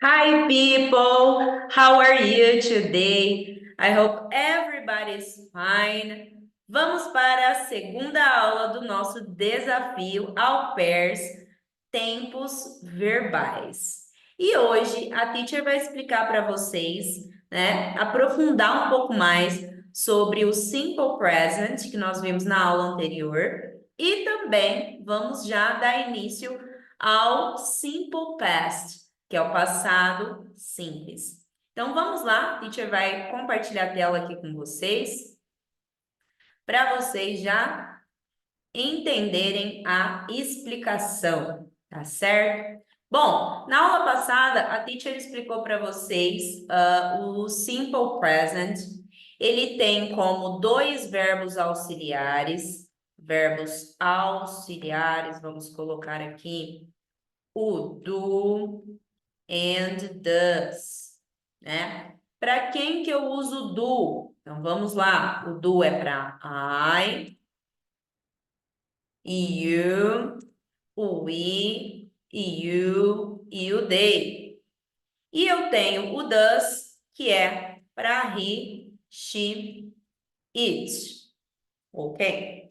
Hi, people. How are you today? I hope everybody's fine. Vamos para a segunda aula do nosso desafio Au Pairs, tempos verbais. E hoje a teacher vai explicar para vocês, né, aprofundar um pouco mais sobre o simple present que nós vimos na aula anterior e também vamos já dar início ao simple past, que é o passado simples. Então vamos lá, a teacher vai compartilhar a tela aqui com vocês para vocês já entenderem a explicação, tá certo? Bom, na aula passada, a teacher explicou para vocês o simple present. Ele tem como dois verbos auxiliares, vamos colocar aqui o do and does, né? Para quem que eu uso o do? Então, vamos lá. O do é para I, you, o we, you e o they. E eu tenho o does, que é para he, she, it. Ok?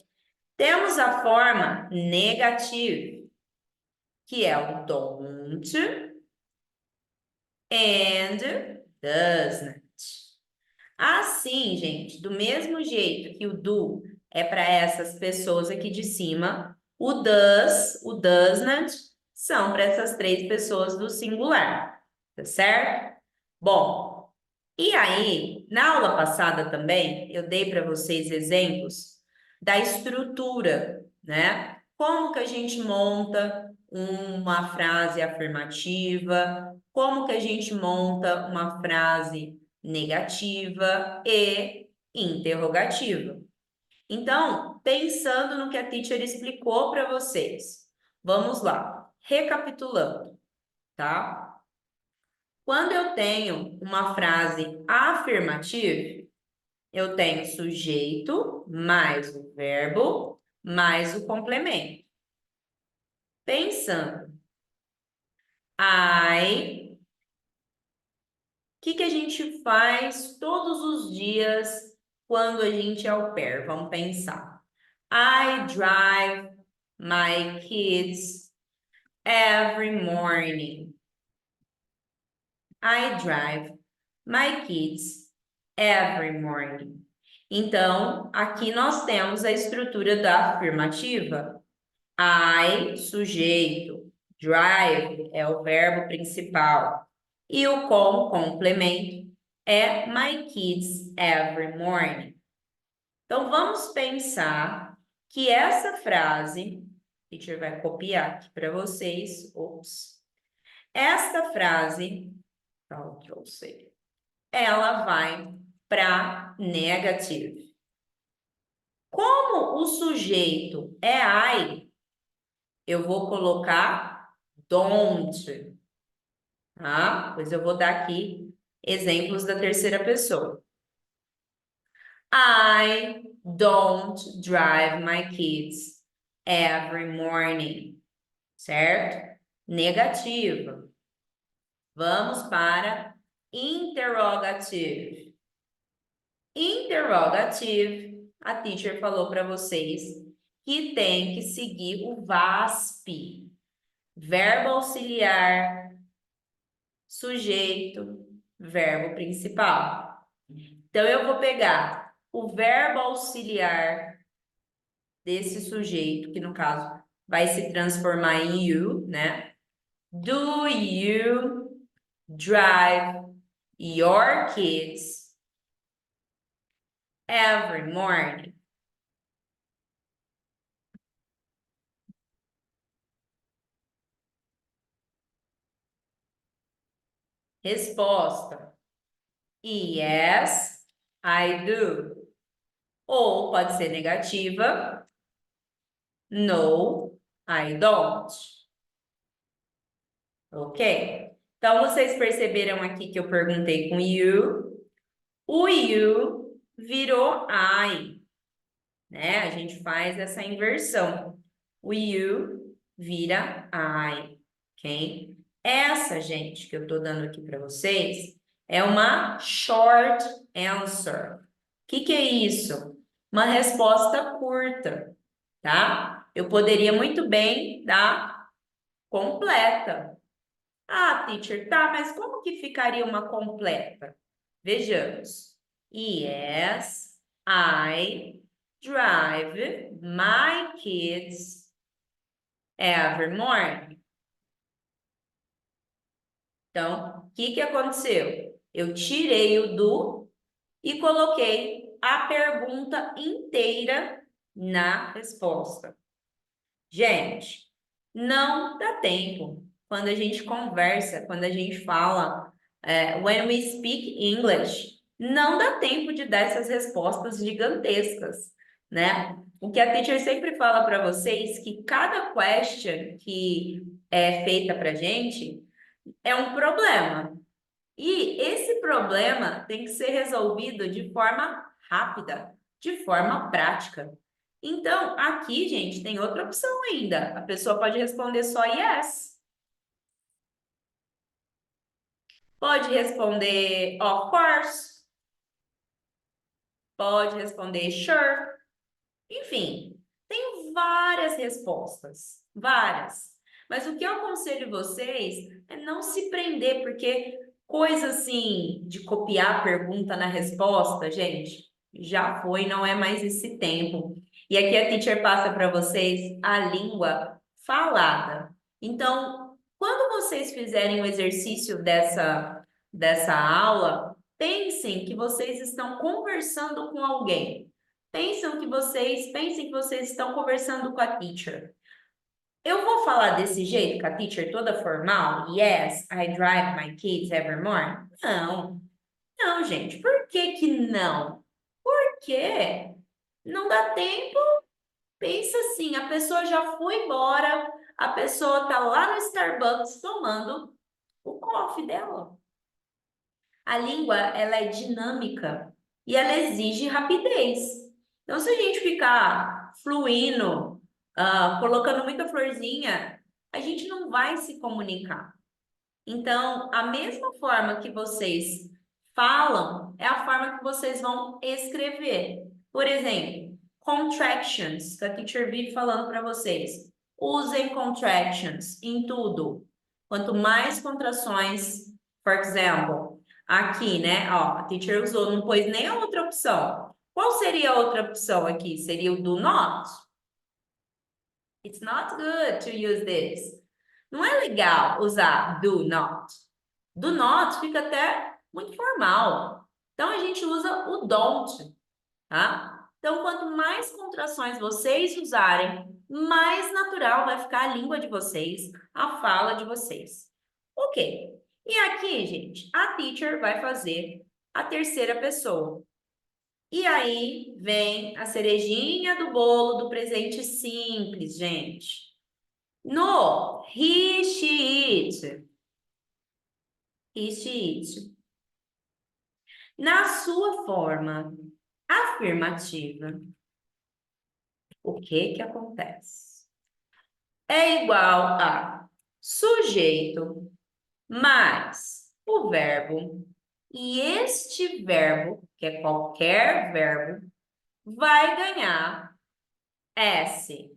Temos a forma negativa, que é o don't and doesn't. Assim, gente, do mesmo jeito que o do é para essas pessoas aqui de cima, o does, o doesn't são para essas três pessoas do singular, tá certo? Bom, e aí, na aula passada também, eu dei para vocês exemplos da estrutura, né? Como que a gente monta uma frase afirmativa, como que a gente monta uma frase negativa e interrogativa. Então, pensando no que a teacher explicou para vocês, vamos lá, recapitulando, tá? Quando eu tenho uma frase afirmativa, eu tenho sujeito mais o verbo mais o complemento. Pensando, I, o que a gente faz todos os dias quando a gente é au pair? Vamos pensar. I drive my kids every morning. I drive my kids every morning. Então, aqui nós temos a estrutura da afirmativa. I, sujeito. Drive é o verbo principal. E o complemento é my kids every morning. Então, vamos pensar que essa frase, a teacher vai copiar aqui para vocês. Ops. Esta frase, ela vai para negative. Como o sujeito é I, eu vou colocar don't, tá? Pois eu vou dar aqui exemplos da terceira pessoa. I don't drive my kids every morning, certo? Negativo. Vamos para interrogative. Interrogative, a teacher falou para vocês que tem que seguir o VASP. Verbo auxiliar, sujeito, verbo principal. Então, eu vou pegar o verbo auxiliar desse sujeito, que no caso vai se transformar em you, né? Do you drive your kids every morning? Resposta: Yes, I do. Ou pode ser negativa. No, I don't. Ok? Então, vocês perceberam aqui que eu perguntei com you. O you virou I, né? A gente faz essa inversão. O you vira I, ok? Essa, gente, que eu estou dando aqui para vocês, é uma short answer. O que é isso? Uma resposta curta, tá? Eu poderia muito bem dar completa. Ah, teacher, tá, mas como que ficaria uma completa? Vejamos. Yes, I drive my kids every morning. Então, o que aconteceu? Eu tirei o do e coloquei a pergunta inteira na resposta. Gente, não dá tempo. Quando a gente conversa, quando a gente fala, when we speak English, não dá tempo de dar essas respostas gigantescas, né? O que a teacher sempre fala para vocês, que cada question que é feita para gente é um problema. E esse problema tem que ser resolvido de forma rápida, de forma prática. Então, aqui, gente, tem outra opção ainda. A pessoa pode responder só yes. Pode responder of course. Pode responder sure. Enfim, tem várias respostas, várias. Mas o que eu aconselho vocês é não se prender, porque coisa assim de copiar a pergunta na resposta, gente, já foi, não é mais esse tempo. E aqui a teacher passa para vocês a língua falada. Então, quando vocês fizerem o exercício dessa aula, pensem que vocês estão conversando com alguém. Pensem que vocês estão conversando com a teacher. Eu vou falar desse jeito, com a teacher toda formal? Yes, I drive my kids every morning. Não, não, gente. Por que que não? Porque não dá tempo. Pensa assim, a pessoa já foi embora, a pessoa tá lá no Starbucks tomando o coffee dela. A língua, ela é dinâmica e ela exige rapidez. Então, se a gente ficar fluindo, colocando muita florzinha, a gente não vai se comunicar. Então, a mesma forma que vocês falam é a forma que vocês vão escrever. Por exemplo, contractions, que a teacher vive falando para vocês. Usem contractions em tudo. Quanto mais contrações, por exemplo, aqui, né? Ó, a teacher usou, não pôs nem a outra opção. Qual seria a outra opção aqui? Seria o do not? It's not good to use this. Não é legal usar do not. Do not fica até muito formal. Então a gente usa o don't, tá? Então, quanto mais contrações vocês usarem, mais natural vai ficar a língua de vocês, a fala de vocês. Ok. E aqui, gente, a teacher vai fazer a terceira pessoa. E aí vem a cerejinha do bolo do presente simples, gente. No he, she, it. He, she, it. Na sua forma afirmativa, o que acontece? É igual a sujeito mais o verbo, e este verbo, que é qualquer verbo, vai ganhar S,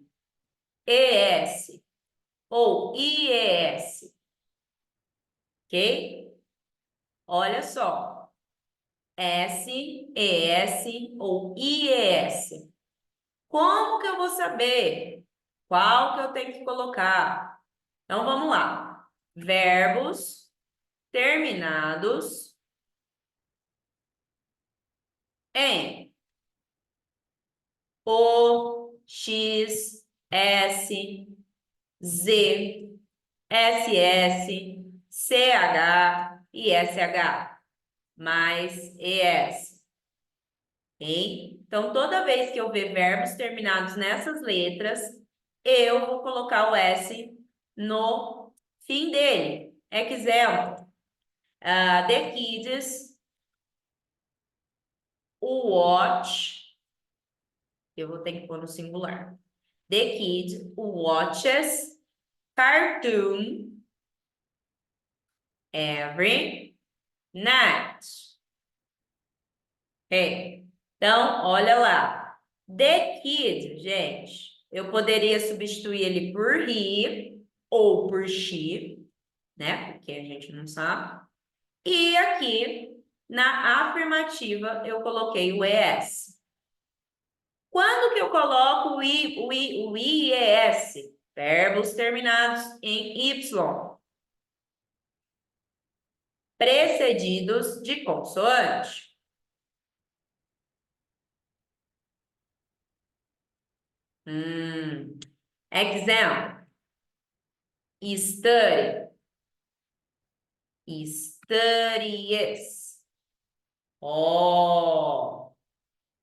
ES ou IES, ok? Olha só, S, ES ou IES. Como que eu vou saber qual que eu tenho que colocar? Então, vamos lá. Verbos terminados em O, X, S, Z, SS, CH e SH, mais ES. Ok? Então, toda vez que eu ver verbos terminados nessas letras, eu vou colocar o S no fim dele. Exemplo, the kids watch, eu vou ter que pôr no singular. The kid watches cartoon Every night. Ok? Então, olha lá. The kid, gente, eu poderia substituir ele por he ou por she, né? Porque a gente não sabe. E aqui, na afirmativa, eu coloquei o ES. Quando que eu coloco o I e ES? Verbos terminados em Y, precedidos de consoante. Example. Study. Studies. Ó.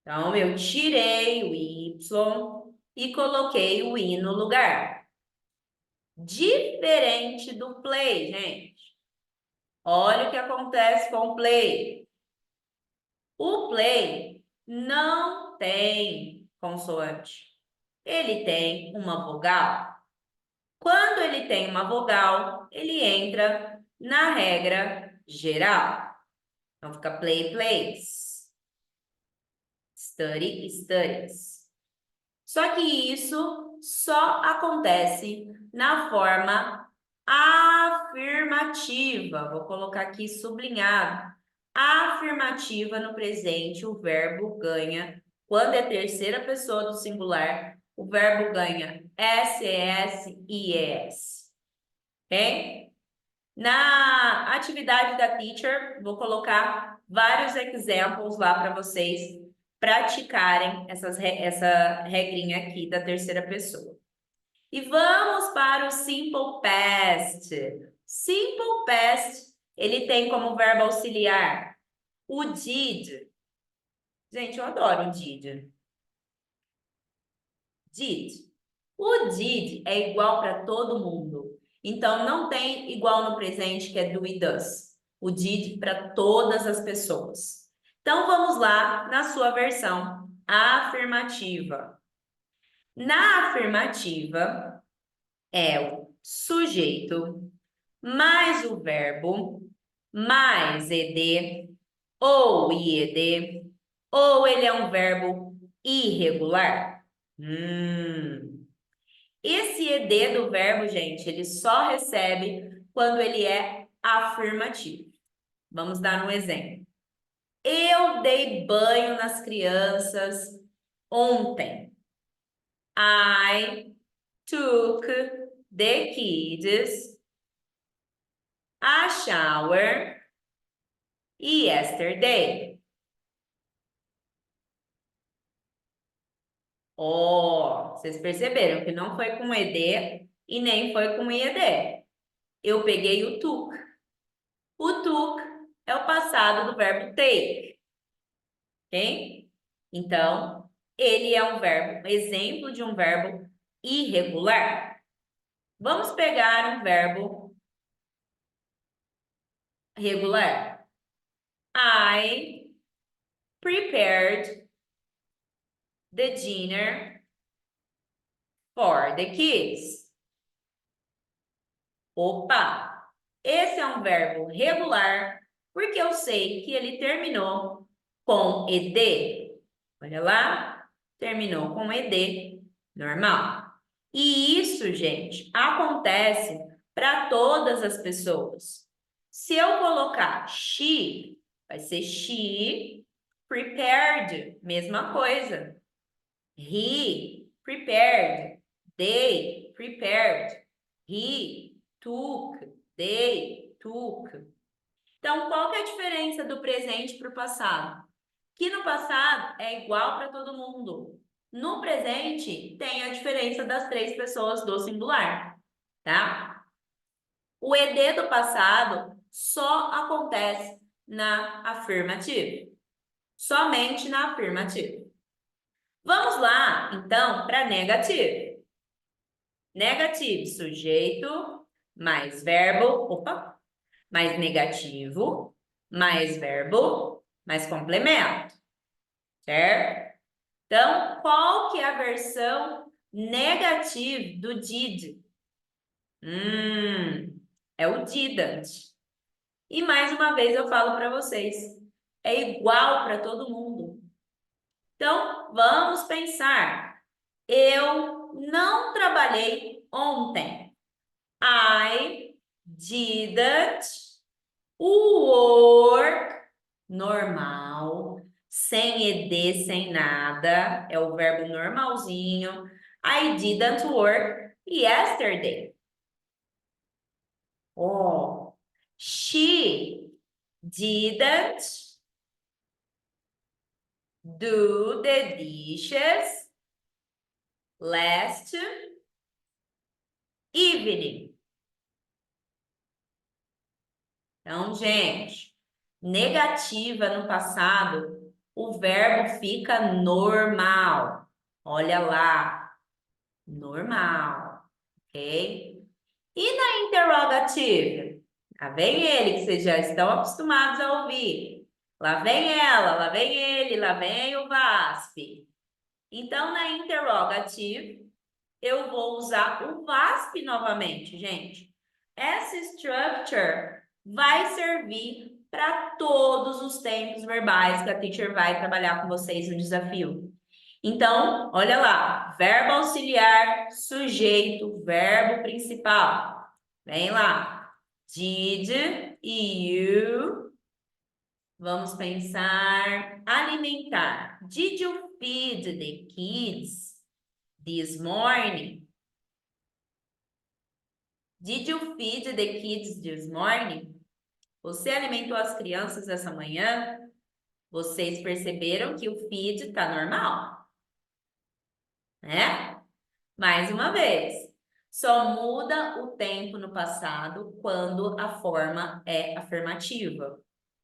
Então, eu tirei o Y e coloquei o I no lugar. Diferente do play, gente. Olha o que acontece com o play. O play não tem consoante. Ele tem uma vogal. Quando ele tem uma vogal, ele entra na regra geral. Então, fica play, plays. Study, studies. Só que isso só acontece na forma afirmativa. Vou colocar aqui sublinhado. Afirmativa no presente, o verbo ganha. Quando é terceira pessoa do singular, o verbo ganha SES e ES. Ok? Na atividade da teacher, vou colocar vários exemplos lá para vocês praticarem essa regrinha aqui da terceira pessoa. E vamos para o simple past. Simple past, ele tem como verbo auxiliar o did. Gente, eu adoro o did. Did. O did é igual para todo mundo. Então, não tem igual no presente, que é do e does. O did para todas as pessoas. Então, vamos lá na sua versão afirmativa. Na afirmativa, é o sujeito mais o verbo mais ed ou ied, ou ele é um verbo irregular. Esse ed do verbo, gente, ele só recebe quando ele é afirmativo. Vamos dar um exemplo. Eu dei banho nas crianças ontem. I took the kids a shower yesterday. Oh, vocês perceberam que não foi com ed e nem foi com ied. Eu peguei o took. O took é o passado do verbo take, ok? Então, ele é um verbo, exemplo de um verbo irregular. Vamos pegar um verbo regular. I prepared the dinner for the kids. Opa! Esse é um verbo regular porque eu sei que ele terminou com ed. Olha lá, terminou com ed normal. E isso, gente, acontece para todas as pessoas. Se eu colocar she, vai ser she prepared, mesma coisa. He prepared, they prepared, he took, they took. Então, qual que é a diferença do presente para o passado? Que no passado é igual para todo mundo. No presente, tem a diferença das três pessoas do singular, tá? O ed do passado só acontece na afirmativa. Somente na afirmativa. Vamos lá, então, para negativo. Negativo, sujeito, mais verbo, opa, mais negativo, mais verbo, mais complemento, certo? Então, qual que é a versão negativa do did? É o didn't. E mais uma vez eu falo para vocês, é igual para todo mundo. Então, vamos pensar. Eu não trabalhei ontem. I didn't work normal, sem ed, sem nada, é o verbo normalzinho. I didn't work yesterday. Oh, she didn't do the dishes last evening. Então, gente, negativa no passado, o verbo fica normal. Olha lá, normal, ok? E na interrogativa? Lá vem ele, que vocês já estão acostumados a ouvir. Lá vem ela, lá vem ele, lá vem o VASP. Então, na interrogative, eu vou usar o VASP novamente, gente. Essa structure vai servir para todos os tempos verbais que a teacher vai trabalhar com vocês no desafio. Então, olha lá, verbo auxiliar, sujeito, verbo principal. Vem lá. Did you? Vamos pensar. Alimentar. Did you feed the kids this morning? Did you feed the kids this morning? Você alimentou as crianças essa manhã? Vocês perceberam que o feed está normal, né? Mais uma vez, só muda o tempo no passado quando a forma é afirmativa,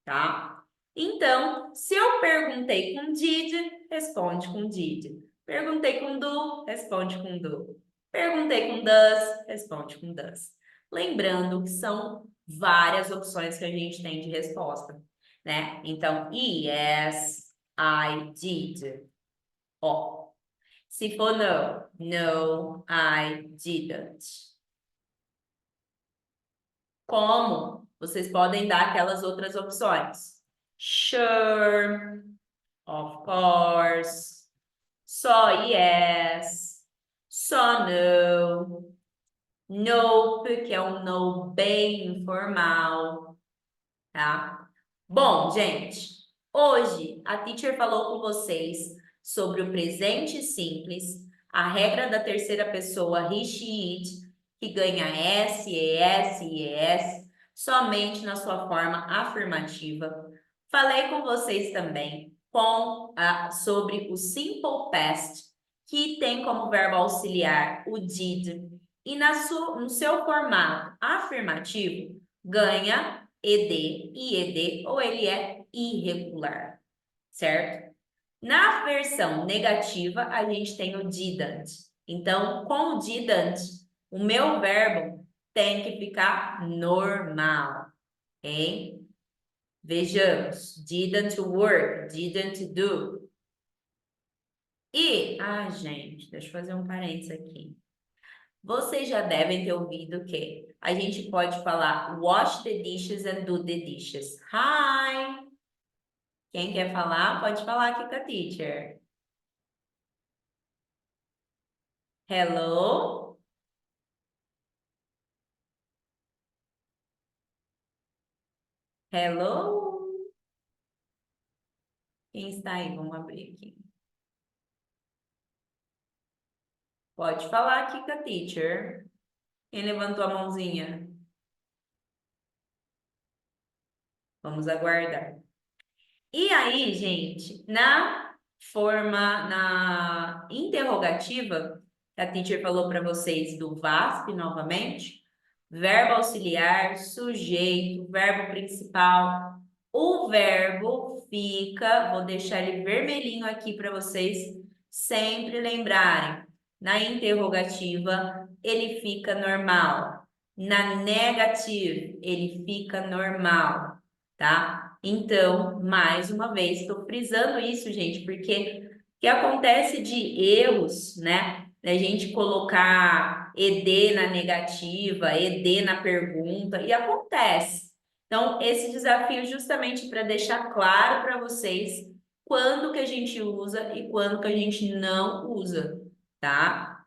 tá? Então, se eu perguntei com did, responde com did. Perguntei com do, responde com do. Perguntei com does, responde com does. Lembrando que são várias opções que a gente tem de resposta, né? Então, yes, I did. Ó, se for no, no, I didn't. Como? Vocês podem dar aquelas outras opções. Sure, of course, só yes, só no, nope, que é um no bem informal, tá? Bom, gente, hoje a teacher falou com vocês sobre o presente simples, a regra da terceira pessoa he, she, it, que ganha S, ES e ES somente na sua forma afirmativa. Falei com vocês também sobre o simple past, que tem como verbo auxiliar o did, e no seu formato afirmativo ganha ed, ied, ou ele é irregular, certo? Na versão negativa, a gente tem o didn't. Então, com o didn't, o meu verbo tem que ficar normal, ok? Vejamos. Didn't work, didn't do. E, gente, deixa eu fazer um parênteses aqui. Vocês já devem ter ouvido que a gente pode falar wash the dishes and do the dishes. Hi! Quem quer falar, pode falar aqui com a teacher. Hello? Hello? Quem está aí? Vamos abrir aqui. Pode falar aqui com a teacher. Quem levantou a mãozinha? Vamos aguardar. E aí, gente, na interrogativa, que a teacher falou para vocês do VASP novamente, verbo auxiliar, sujeito, verbo principal, o verbo fica, vou deixar ele vermelhinho aqui para vocês sempre lembrarem. Na interrogativa, ele fica normal. Na negativa, ele fica normal, tá? Então, mais uma vez, estou frisando isso, gente, porque o que acontece de erros, né? A gente colocar ed na negativa, ed na pergunta, e acontece. Então, esse desafio justamente para deixar claro para vocês quando que a gente usa e quando que a gente não usa, tá?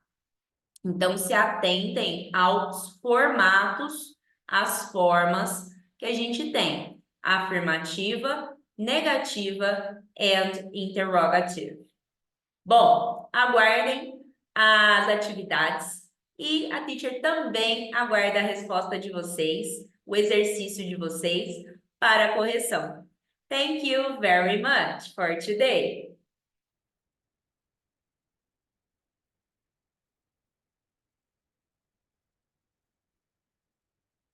Então, se atentem aos formatos, às formas que a gente tem: afirmativa, negativa and interrogative. Bom, aguardem as atividades e a teacher também aguarda a resposta de vocês, o exercício de vocês para a correção. Thank you very much for today.